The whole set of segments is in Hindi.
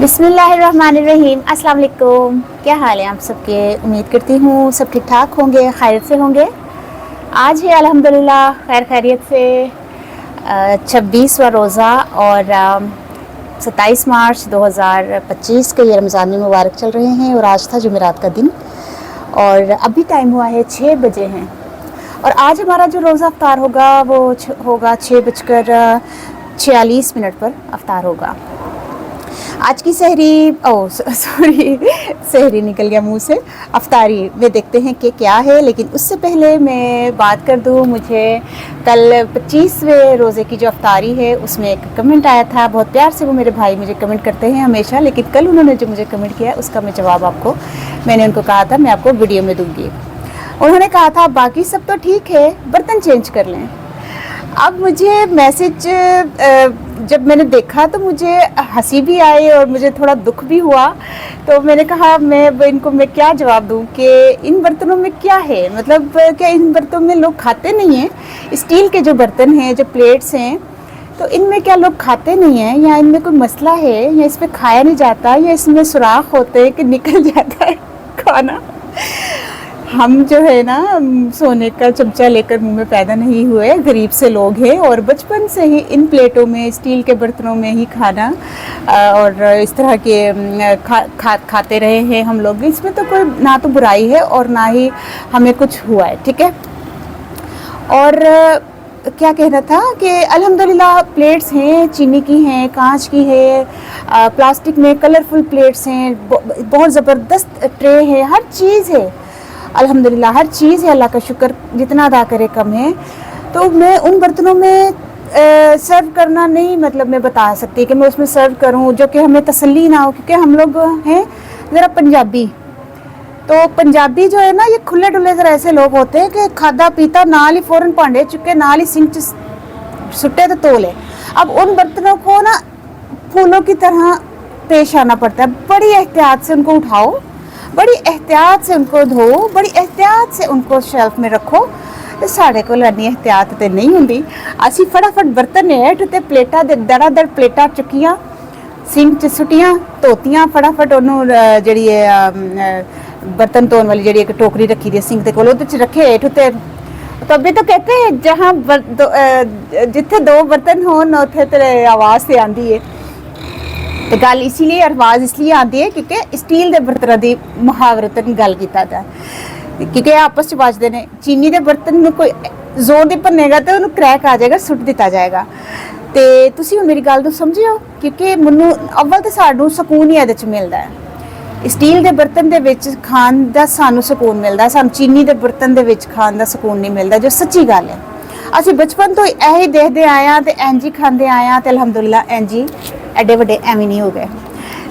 बिस्मिल्लाहिर्रहमानिर्रहीम। अस्सलाम वालेकुम। क्या हाल है आप सबके? उम्मीद करती हूँ सब ठीक ठाक होंगे, खैरियत से होंगे। आज है अल्हम्दुलिल्लाह खैर खैरियत से 26वां रोज़ा और 27 मार्च 2025 के ये रमज़ान मुबारक चल रहे हैं और आज था जुमेरात का दिन और अभी टाइम हुआ है 6 बजे हैं। और आज हमारा जो रोज़ा अफ्तार होगा वो होगा 6:46 पर अफ्तार होगा। आज की सहरी सहरी निकल गया मुंह से, अफ्तारी में देखते हैं कि क्या है। लेकिन उससे पहले मैं बात कर दूं, मुझे कल 25वें रोज़े की जो अफ्तारी है उसमें एक कमेंट आया था। बहुत प्यार से वो मेरे भाई मुझे कमेंट करते हैं हमेशा, लेकिन कल उन्होंने जो मुझे कमेंट किया उसका मैं जवाब मैंने उनको कहा था मैं आपको वीडियो में दूँगी। उन्होंने कहा था बाकी सब तो ठीक है, बर्तन चेंज कर लें। अब मुझे मैसेज जब मैंने देखा तो मुझे हंसी भी आई और मुझे थोड़ा दुख भी हुआ। तो मैंने कहा मैं क्या जवाब दूं कि इन बर्तनों में क्या है, मतलब क्या इन बर्तनों में लोग खाते नहीं हैं? स्टील के जो बर्तन हैं, जो प्लेट्स हैं, तो इनमें क्या लोग खाते नहीं हैं, या इनमें कोई मसला है, या इस पर खाया नहीं जाता, या इसमें सुराख होते हैं कि निकल जाता है खाना? हम जो है ना सोने का चमचा लेकर मुंह में पैदा नहीं हुए, गरीब से लोग हैं और बचपन से ही इन प्लेटों में, स्टील के बर्तनों में ही खाना और इस तरह के खाते रहे हैं हम लोग। इसमें तो कोई ना तो बुराई है और ना ही हमें कुछ हुआ है, ठीक है। और क्या कहना था कि अल्हम्दुलिल्लाह प्लेट्स हैं, चीनी की हैं, कांच की है, प्लास्टिक में कलरफुल प्लेट्स हैं, बहुत ज़बरदस्त ट्रे है, हर चीज़ है अल्हम्दुलिल्लाह, हर चीज़ है। अल्लाह का शुक्र, जितना अदा करे कम है। तो मैं उन बर्तनों में सर्व करना नहीं, मतलब मैं बता सकती कि मैं उसमें सर्व करूं जो कि हमें तसल्ली ना हो, क्योंकि हम लोग हैं ज़रा पंजाबी। तो पंजाबी जो है ना, ये खुले डुले ज़रा ऐसे लोग होते हैं कि खादा पीता नाल ही फ़ौरन भांडे चुके, नाल ही सिंक सुट्टे तो तोले। अब उन बर्तनों को ना फूलों की तरह पेश आना पड़ता है। बड़ी एहतियात से उनको उठाओ, बड़ी एहतियात से उनको धो, बड़ी एहतियात से उनको शेल्फ में रखो। तो साढ़े को इन्नी एहतियात तो नहीं होंगी। असी फटाफट बर्तन हेठ ते प्लेटा दे दड़ा प्लेटा चुकियां, सिंक च सुटियां, धोतियां फटाफट उन्होंने जी बर्तन धोने वाली जी एक टोकरी रखी थी सिंक के कोल, उहदे च रखे हेठ ते। तभी तो कहते हैं जहाँ जिथे दो बर्तन हो उत्थे तेरे आवाज़ से आती है। तो गल इसीलिए आवाज़ इसलिए आती है क्योंकि स्टील के बर्तनों की मुहावरतन गल किया जाए, क्योंकि आपस में बजते हैं। चीनी के बर्तन में कोई जोर से भनेगा तो उन्होंने क्रैक आ जाएगा, सुट दिता जाएगा। तो तुम मेरी गल तो समझियो, क्योंकि मैनू अव्वल तो सानू सकून ही ये मिलता है। स्टील के बर्तन के खान का सानू सकून मिलता है, सानू चीनी के बर्तन के खान का सकून नहीं मिलता, जो सच्ची गल है। असी बचपन तो यही देखते आए हैं तो इंज ही खाते आए हैं, तो अल्हम्दुलिल्लाह इंज ही एडे वड्डे एवं नहीं हो गए।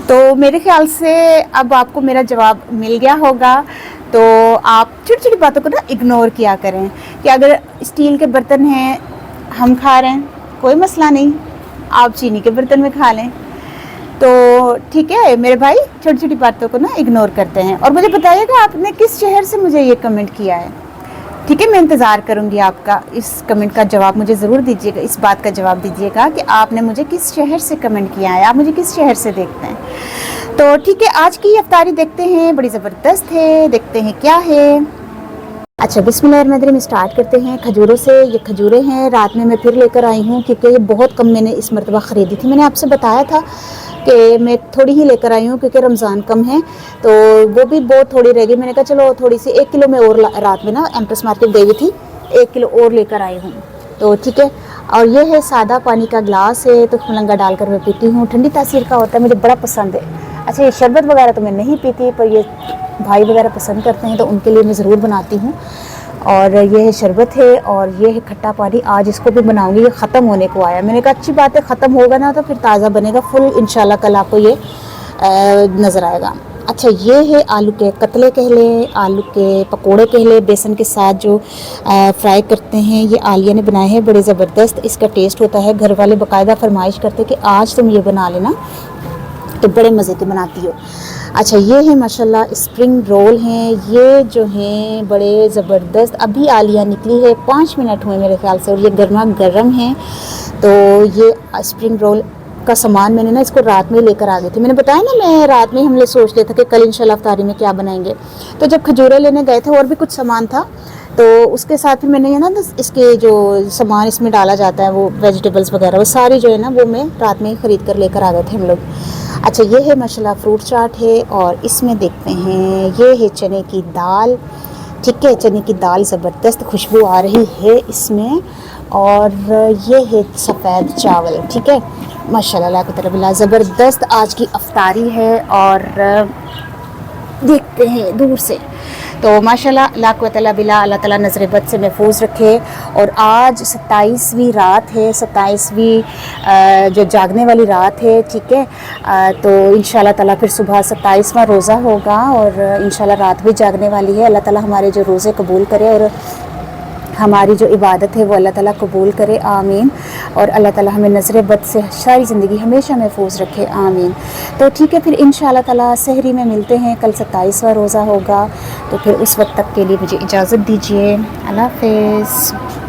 तो मेरे ख्याल से अब आपको मेरा जवाब मिल गया होगा। तो आप छोटी छोटी बातों को ना इग्नोर किया करें कि अगर स्टील के बर्तन हैं, हम खा रहे हैं, कोई मसला नहीं, आप चीनी के बर्तन में खा लें, तो ठीक है मेरे भाई। छोटी छोटी बातों को ना इग्नोर करते हैं। और मुझे बताइएगा आपने किस शहर से मुझे ये कमेंट किया है, ठीक है। मैं इंतज़ार करूंगी आपका, इस कमेंट का जवाब मुझे ज़रूर दीजिएगा, इस बात का जवाब दीजिएगा कि आपने मुझे किस शहर से कमेंट किया है, आप मुझे किस शहर से देखते हैं। तो ठीक है, आज की अफ्तारी देखते हैं, बड़ी ज़बरदस्त है, देखते हैं क्या है। अच्छा, बिस्मिल्लाहिर्रहमानिर्रहीम स्टार्ट करते हैं खजूरों से। ये खजूरें हैं, रात में मैं फिर लेकर आई हूँ क्योंकि ये बहुत कम मैंने इस मरतबा ख़रीदी थी। मैंने आपसे बताया था कि मैं थोड़ी ही लेकर आई हूँ क्योंकि रमज़ान कम है, तो वो भी बहुत थोड़ी रह गई। मैंने कहा चलो थोड़ी सी 1 किलो में और रात में ना एम्प्रेस मार्केट गई हुई थी, 1 किलो और लेकर आई हूँ, तो ठीक है। और ये है सादा पानी का ग्लास है, तो मलंगा डालकर मैं पीती हूँ, ठंडी तासीर का होता है, मुझे बड़ा पसंद है। अच्छा, ये शरबत वगैरह तो मैं नहीं पीती, पर ये भाई वगैरह पसंद करते हैं तो उनके लिए मैं ज़रूर बनाती हूँ। और ये है शरबत है और ये है खट्टा पानी। आज इसको भी बनाऊंगी, ये ख़त्म होने को आया। मैंने कहा अच्छी बात है, ख़त्म होगा ना तो फिर ताज़ा बनेगा फुल, इंशाल्लाह कल आपको ये नज़र आएगा। अच्छा, ये है आलू के कतले कह लें, आलू के पकोड़े कह लें, बेसन के साथ जो फ्राई करते हैं, ये आलिया ने बनाए हैं, बड़े ज़बरदस्त इसका टेस्ट होता है। घर वाले बाकायदा फरमाइश करते कि आज तुम ये बना लेना, तो बड़े मज़े के बनाती हो। अच्छा, ये है माशाल्लाह स्प्रिंग रोल हैं, ये जो हैं बड़े ज़बरदस्त, अभी आलिया निकली है, 5 मिनट हुए मेरे ख्याल से, और ये गर्मा गर्म हैं। तो ये स्प्रिंग रोल का सामान मैंने ना इसको रात में लेकर आ गई थी। मैंने बताया ना मैं रात में हम लोग सोच रहे थे कि कल इंशाल्लाह अफ्तारी में क्या बनाएंगे। तो जब खजूरें लेने गए थे और भी कुछ सामान था, तो उसके साथ भी मैंने ना इसके जो सामान इसमें डाला जाता है वो वेजिटेबल्स वगैरह वो सारी जो है ना वो मैं रात में ही ख़रीद कर लेकर आ गए थे हम लोग। अच्छा ये है माशाल्लाह फ्रूट चाट है, और इसमें देखते हैं ये है चने की दाल। ठीक है, चने की दाल ज़बरदस्त खुशबू आ रही है इसमें, और ये है सफ़ेद चावल। ठीक है, माशाल्लाह की तरह ज़बरदस्त आज की अफ्तारी है। और देखते हैं दूर से तो माशाल्लाह ला कुव्वत इल्ला बिल्लाह, अल्लाह ताला नज़र बद से महफूज रखे। और आज 27वीं रात है, 27वीं जो जागने वाली रात है। ठीक है, तो इंशाल्लाह ताला फिर सुबह 27वां रोज़ा होगा, और इंशाल्लाह रात भी जागने वाली है। अल्लाह ताला हमारे जो रोज़े कबूल करे और हमारी जो इबादत है वो अल्लाह ताला कबूल करे, आमीन। और अल्लाह ताला हमें नज़र बद से सारी ज़िंदगी हमेशा महफूज रखे, आमीन। तो ठीक है, फिर इंशाल्लाह ताला सहरी में मिलते हैं। कल 27वां रोज़ा होगा, तो फिर उस वक्त तक के लिए मुझे इजाज़त दीजिए। अल्लाह हाफ़िज़।